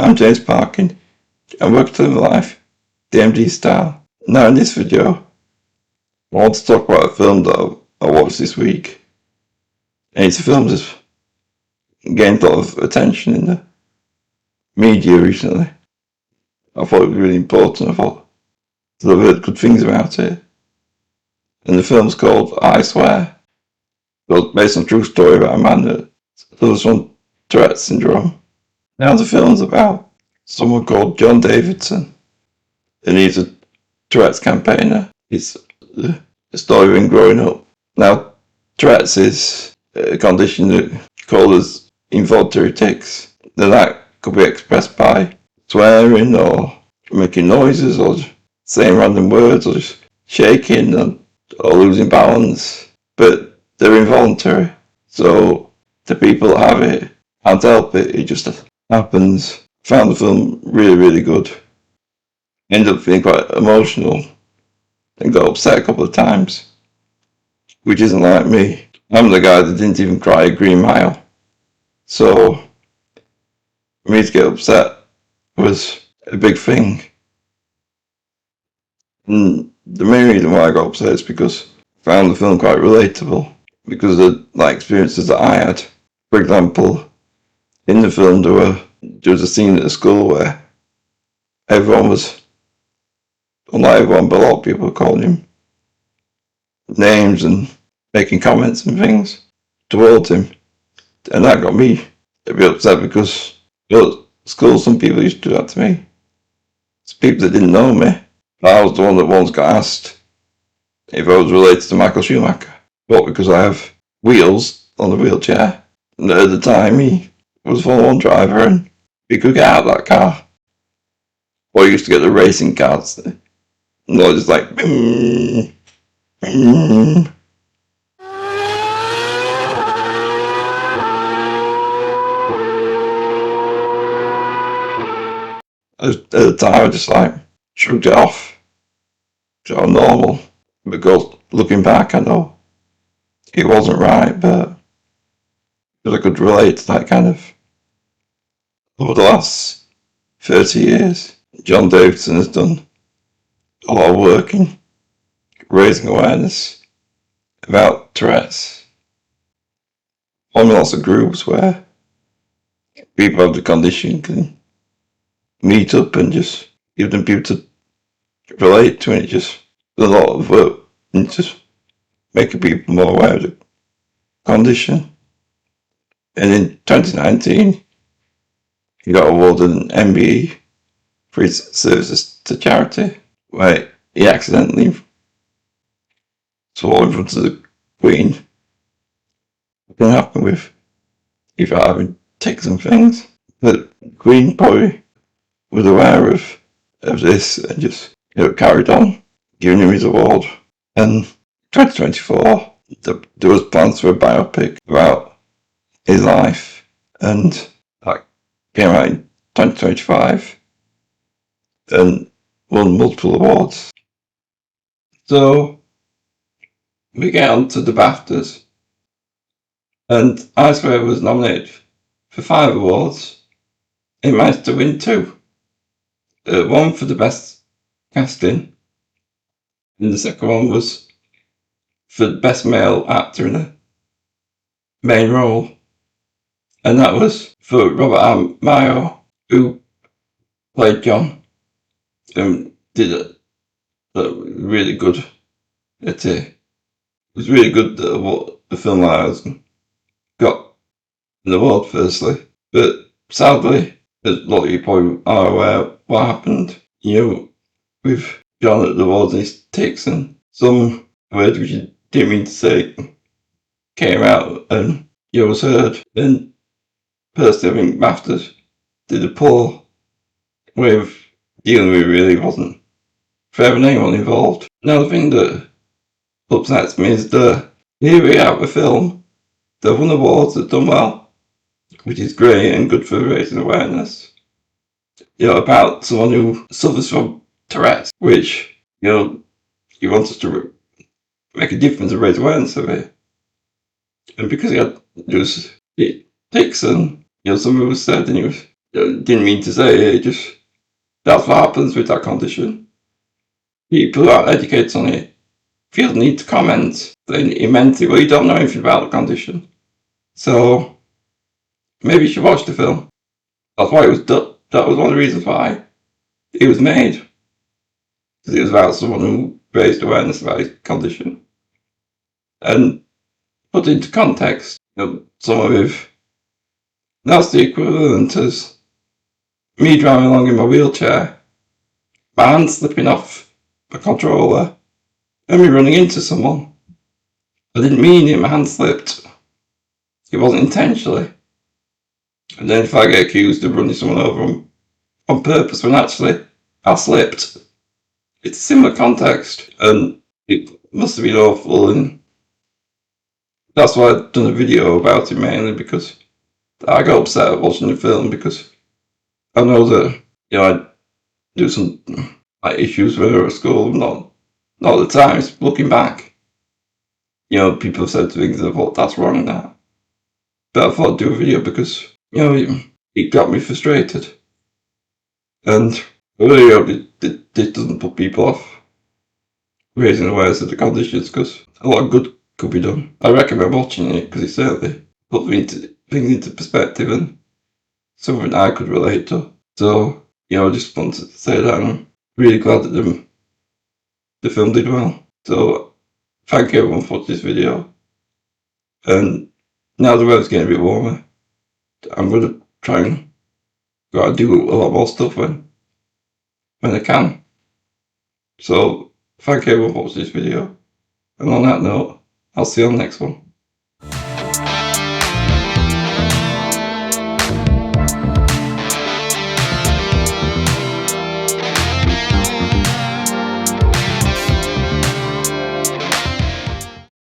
I'm James Parkin, and welcome to My Life, the MD style. Now in this video, I want to talk about a film that I watched this week. And it's a film that's gained a lot of attention in the media recently. I thought it was really important. I've heard good things about it. And the film's called I Swear. It was based on a true story about a man that suffers from Tourette syndrome. Now the film's about someone called John Davidson, and he's a Tourette's campaigner. It's a story of him growing up. Now, Tourette's is a condition called as involuntary tics. Now, that could be expressed by swearing or making noises or saying random words or just shaking or losing balance. But they're involuntary. So the people that have it can't help it. It just happens. Found the film really, really good. Ended up feeling quite emotional and got upset a couple of times, which isn't like me. I'm the guy that didn't even cry a Green Mile. So for me to get upset was a big thing. And the main reason why I got upset is because I found the film quite relatable, because of the experiences that I had. For example, in the film there was a scene at the school where everyone was, well, not everyone, but a lot of people were calling him names and making comments and things towards him. And that got me a bit upset because at school some people used to do that to me. It's people that didn't know me. I was the one that once got asked if I was related to Michael Schumacher. But because I have wheels on the wheelchair, and at the time he was a Formula 1 driver and he could get out of that car. Or he used to get the racing cars. And they were just like, boom, boom. At the time, I just like shrugged it off. So normal. Because looking back, I know it wasn't right, but I could relate to that kind of. Over the last 30 years, John Davidson has done a lot of work in raising awareness about Tourette's. Forming lots of groups where people have the condition can meet up and just give them people to relate to it. Just a lot of work and just making people more aware of the condition. And in 2019, he got awarded an MBE for his services to charity, where he accidentally swore in front of the Queen. It can happen with if you're having tics and things. But the Queen probably was aware of this and just carried on giving him his award. And 2024, there was plans for a biopic about his life, and that came out in 2025 and won multiple awards. So we get on to the BAFTAs, and I Swear was nominated for 5 awards. It managed to win 2. One for the best casting, and the second one was for the best male actor in a main role. And that was for Robert Mayo, who played John, and did a really good at it. It was really good at what the film was, and got an award firstly. But sadly, as a lot of you probably are aware, what happened, with John at the awards and his tics, and some words which he didn't mean to say came out and was heard. And personally, I think BAFTA did a poor way of dealing with it. Really wasn't fair on anyone involved. Now the thing that upsets me is that here we have a film that won awards, that done well, which is great and good for raising awareness, about someone who suffers from Tourette's, which, he wants us to make a difference and raise awareness of it. And because he had those tics, and some people said, and he was didn't mean to say it, just that's what happens with that condition. People who aren't educated on it feel the need to comment. They meant it, well, you don't know anything about the condition. So maybe you should watch the film. That's why it was done. That was one of the reasons why it was made. Because it was about someone who raised awareness about his condition. And put into context, some of it, that's the equivalent as me driving along in my wheelchair, my hand slipping off the controller, and me running into someone. I didn't mean it, my hand slipped. It wasn't intentionally. And then if I get accused of running someone over on purpose when actually I slipped, it's a similar context, and it must have been awful, and that's why I've done a video about it mainly, because I got upset watching the film, because I know that, I do some issues with her at school, not at the time, it's looking back. People have said things and I thought, that's wrong now. But I thought I'd do a video because, it got me frustrated. And I really hope this doesn't put people off raising awareness of the conditions, because a lot of good could be done. I recommend watching it because it certainly put things into perspective and something I could relate to. So, I just wanted to say that I'm really glad that the film did well. So, thank you everyone for watching this video. And now the weather's getting a bit warmer, I'm going to try and go out and do a lot more stuff when I can. So, thank you everyone for watching this video. And on that note, I'll see you on the next one.